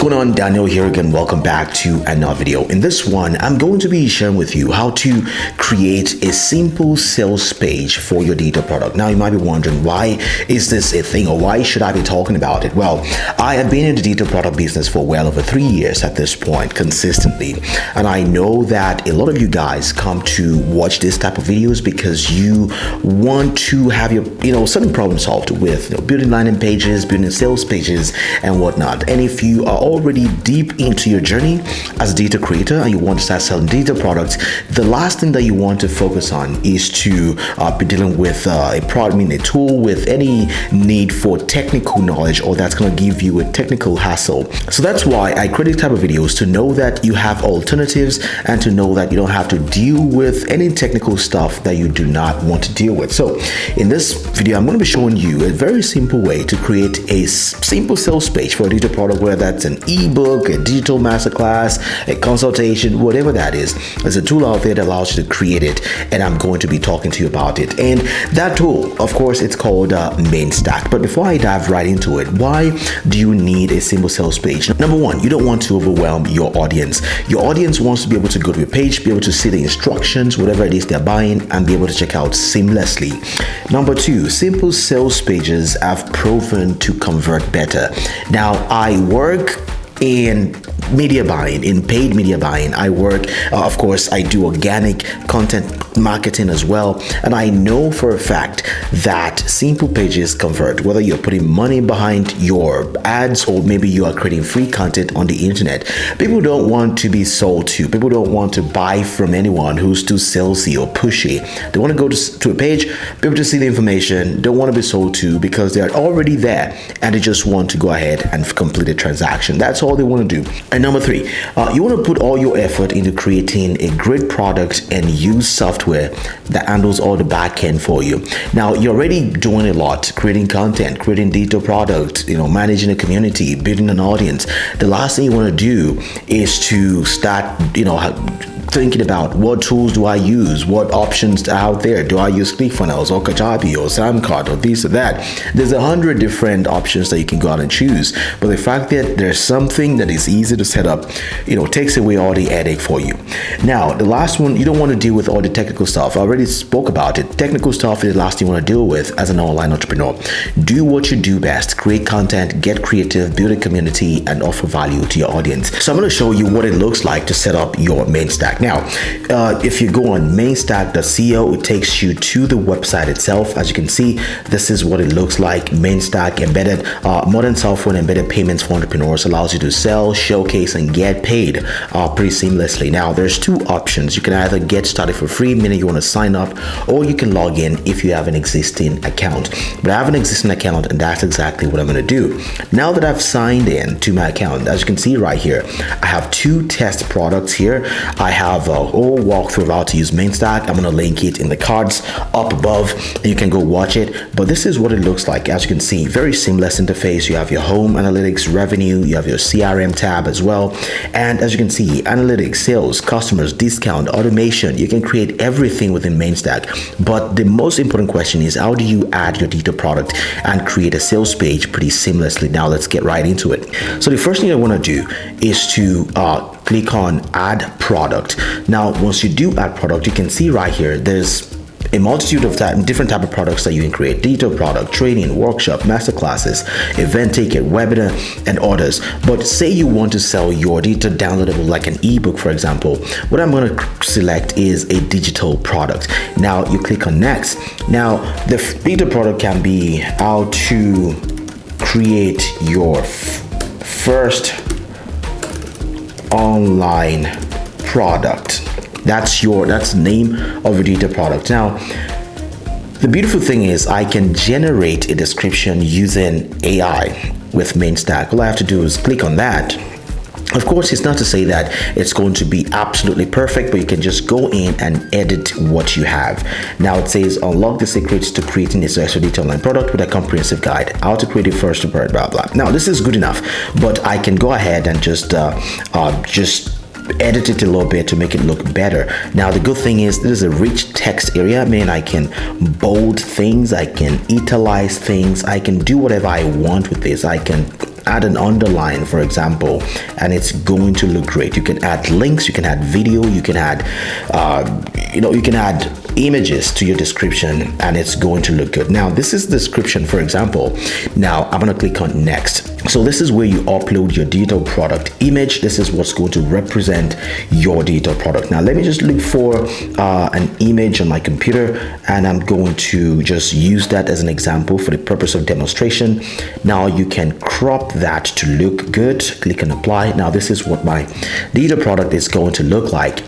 going on? Daniel here again. Welcome back to another video. In this one, I'm going to be sharing with you how to create a simple sales page for your digital product. Now, you might be wondering, why is this a thing, or why should I be talking about it? Well, I have been in the digital product business for well over 3 years at this point, consistently. And I know that a lot of you guys come to watch this type of videos because you want to have your, certain problem solved with building landing pages, building sales pages, and whatnot. And if you are already deep into your journey as a digital creator and you want to start selling digital products, the last thing that you want to focus on is to be dealing with a tool with any need for technical knowledge, or that's going to give you a technical hassle. So that's why I create these type of videos, to know that you have alternatives and to know that you don't have to deal with any technical stuff that you do not want to deal with. So in this video, I'm going to be showing you a very simple way to create a simple sales page for a digital product, whether that's an ebook, a digital masterclass, a consultation, whatever that is. There's a tool out there that allows you to create it, and I'm going to be talking to you about it. And that tool, of course, it's called Mainstack. But before I dive right into it, why do you need a simple sales page? Number one, you don't want to overwhelm your audience. Your audience wants to be able to go to your page, be able to see the instructions, whatever it is they're buying, and be able to check out seamlessly. Number two, simple sales pages have proven to convert better. Now, I work in media buying, in paid media buying. I work, of course, I do organic content marketing as well. And I know for a fact that simple pages convert, whether you're putting money behind your ads or maybe you are creating free content on the internet. People don't want to be sold to. People don't want to buy from anyone who's too salesy or pushy. They want to go to a page, be able to see the information, don't want to be sold to because they're already there and they just want to go ahead and complete a transaction. That's all they want to do. And number three, you want to put all your effort into creating a great product and use software that handles all the back end for you. Now, you're already doing a lot, creating content, creating digital products, managing a community, building an audience. The last thing you want to do is to start, thinking about what tools do I use, what options are out there. Do I use ClickFunnels or Kajabi or Samcart or this or that? There's 100 different options that you can go out and choose. But the fact that there's something that is easy to set up, takes away all the headache for you. Now, the last one, you don't want to deal with all the technical stuff. I already spoke about it. Technical stuff is the last thing you want to deal with as an online entrepreneur. Do what you do best. Create content, get creative, build a community, and offer value to your audience. So I'm going to show you what it looks like to set up your Mainstack. Now, if you go on mainstack.co, it takes you to the website itself. As you can see, this is what it looks like. Mainstack embedded modern software and embedded payments for entrepreneurs, allows you to sell, showcase, and get paid pretty seamlessly. Now, there's two options. You can either get started for free, meaning you want to sign up, or you can log in if you have an existing account. But I have an existing account, and that's exactly what I'm going to do. Now that I've signed in to my account, as you can see right here, I have two test products here. I have a whole walkthrough of how to use Mainstack. I'm going to link it in the cards up above. You can go watch it. But this is what it looks like. As you can see, very seamless interface. You have your home, analytics, revenue. You have your CRM tab as well. And as you can see, analytics, sales, customers, discount, automation. You can create everything within Mainstack. But the most important question is, how do you add your digital product and create a sales page pretty seamlessly? Now, let's get right into it. So the first thing I want to do is to click on add product. Now, once you do add product, you can see right here, there's a multitude of different type of products that you can create: digital product, training, workshop, masterclasses, event ticket, webinar, and others. But say you want to sell your digital downloadable, like an ebook, for example. What I'm going to select is a digital product. Now, you click on next. Now, the digital product can be how to create your first online product. That's the name of your digital product. Now, the beautiful thing is I can generate a description using AI with Mainstack. All I have to do is click on that. Of course, it's not to say that it's going to be absolutely perfect, but you can just go in and edit what you have. Now it says unlock the secrets to creating a successful digital online product with a comprehensive guide, how to create it first, blah blah. Now this is good enough, but I can go ahead and just edit it a little bit to make it look better. Now the good thing is there's a rich text area, meaning I can bold things, I can italize things, I can do whatever I want with this. I can add an underline, for example, and it's going to look great. You can add links, you can add video, you can add you can add images to your description, and it's going to look good. Now this is the description, for example. Now I'm going to click on next. So this is where you upload your digital product image. This is what's going to represent your digital product. Now let me just look for an image on my computer, and I'm going to just use that as an example for the purpose of demonstration. Now you can crop that to look good. Click on apply. Now this is what my digital product is going to look like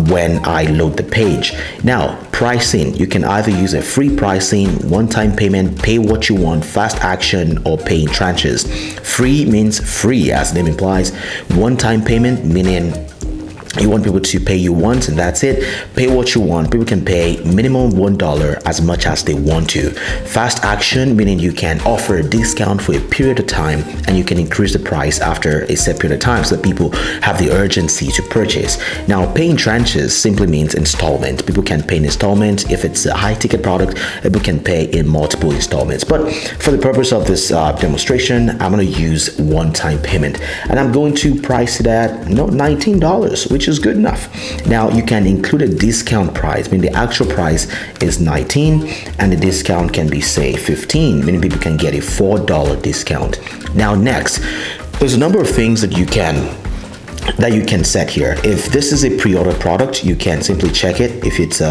when I load the page. Now pricing, you can either use a free pricing, one-time payment, pay what you want, fast action, or pay in tranches. Free means free, as the name implies. One-time payment meaning you want people to pay you once and that's it. Pay what you want. People can pay minimum $1 as much as they want to. Fast action meaning you can offer a discount for a period of time, and you can increase the price after a set period of time so that people have the urgency to purchase. Now paying tranches simply means installment. People can pay in installments. If it's a high ticket product, people can pay in multiple installments. But for the purpose of this demonstration, I'm going to use one-time payment, and I'm going to price it at $19, which is good enough. Now you can include a discount price, meaning the actual price is 19 and the discount can be say 15, meaning people can get a $4 discount. Now next, there's a number of things that you can set here. If this is a pre-order product, you can simply check it. If it's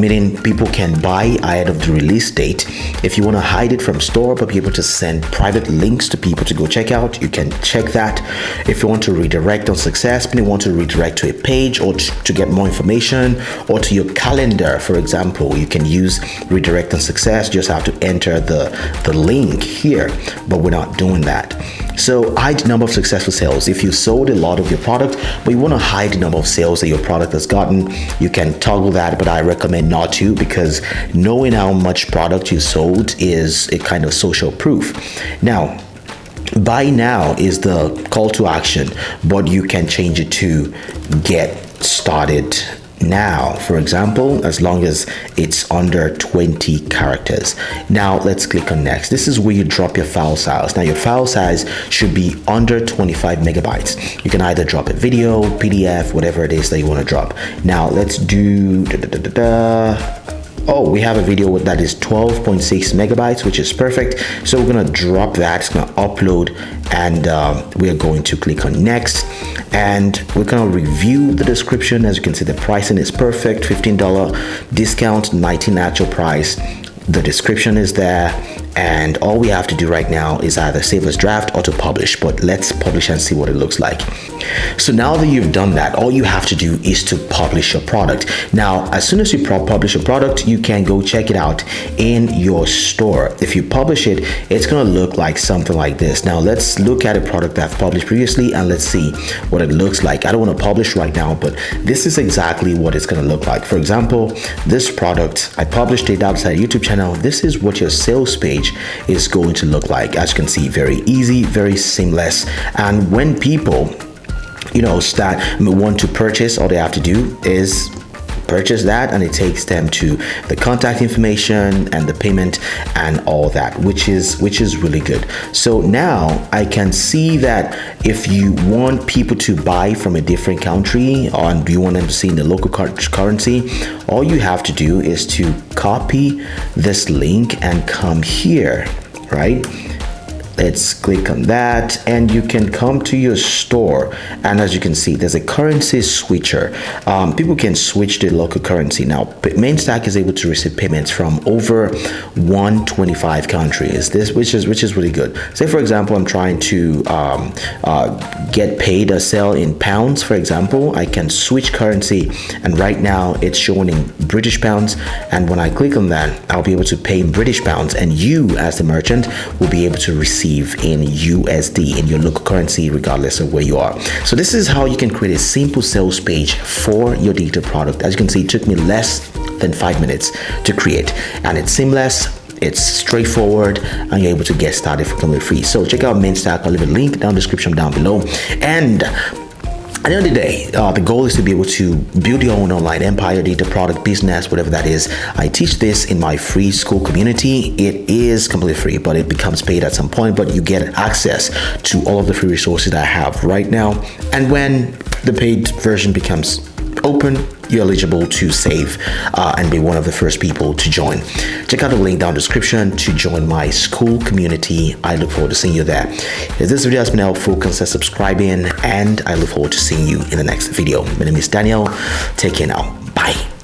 meaning people can buy ahead of the release date. If you want to hide it from store but be able to send private links to people to go check out, you can check that. If you want to redirect on success, meaning you want to redirect to a page or to get more information, or to your calendar, for example, you can use redirect on success. You just have to enter the link here, but we're not doing that. So hide the number of successful sales. If you sold a lot of your product but you want to hide the number of sales that your product has gotten, you can toggle that, but I recommend not to, because knowing how much product you sold is a kind of social proof. Now buy now is the call to action, but you can change it to get started now, for example, as long as it's under 20 characters. Now let's click on next. This is where you drop your file size. Now your file size should be under 25 megabytes. You can either drop a video, PDF, whatever it is that you want to drop. Now let's do oh, we have a video that is 12.6 megabytes, which is perfect. So we're going to drop that. It's going to upload, and we are going to click on next, and we're going to review the description. As you can see, the pricing is perfect. $15 discount, 19 actual price. The description is there, and all we have to do right now is either save as draft or to publish. But let's publish and see what it looks like. So now that you've done that, all you have to do is to publish your product. Now as soon as you publish a product, you can go check it out in your store. If you publish it, it's going to look like something like this. Now let's look at a product that I've published previously and let's see what it looks like. I don't want to publish right now, but this is exactly what it's going to look like. For example, this product, I published it outside YouTube channel. This is what your sales page is going to look like. As you can see, very easy, very seamless. And when people want to purchase, all they have to do is purchase that, and it takes them to the contact information and the payment and all that, which is really good. So now I can see that if you want people to buy from a different country, or you want them to see in the local currency, all you have to do is to copy this link and come here, right? Let's click on that, and you can come to your store, and as you can see, there's a currency switcher. People can switch to local currency. Now Mainstack is able to receive payments from over 125 countries, which is really good. Say for example, I'm trying to get paid or sell in pounds, for example. I can switch currency, and right now it's showing in British pounds, and when I click on that, I'll be able to pay in British pounds, and you as the merchant will be able to receive in USD, in your local currency, regardless of where you are. So this is how you can create a simple sales page for your digital product. As you can see, it took me less than 5 minutes to create, and it's seamless, it's straightforward, and you're able to get started for completely free. So check out Mainstack. I'll leave a link down in the description down below. And the end of the day, the goal is to be able to build your own online empire, data product, business, whatever that is. I teach this in my free school community. It is completely free, but it becomes paid at some point, but you get access to all of the free resources that I have right now. And when the paid version becomes open, you're eligible to save and be one of the first people to join. Check out the link down in the description to join my school community. I look forward to seeing you there. If this video has been helpful, consider subscribing, and I look forward to seeing you in the next video. My name is Daniel. Take care now. Bye.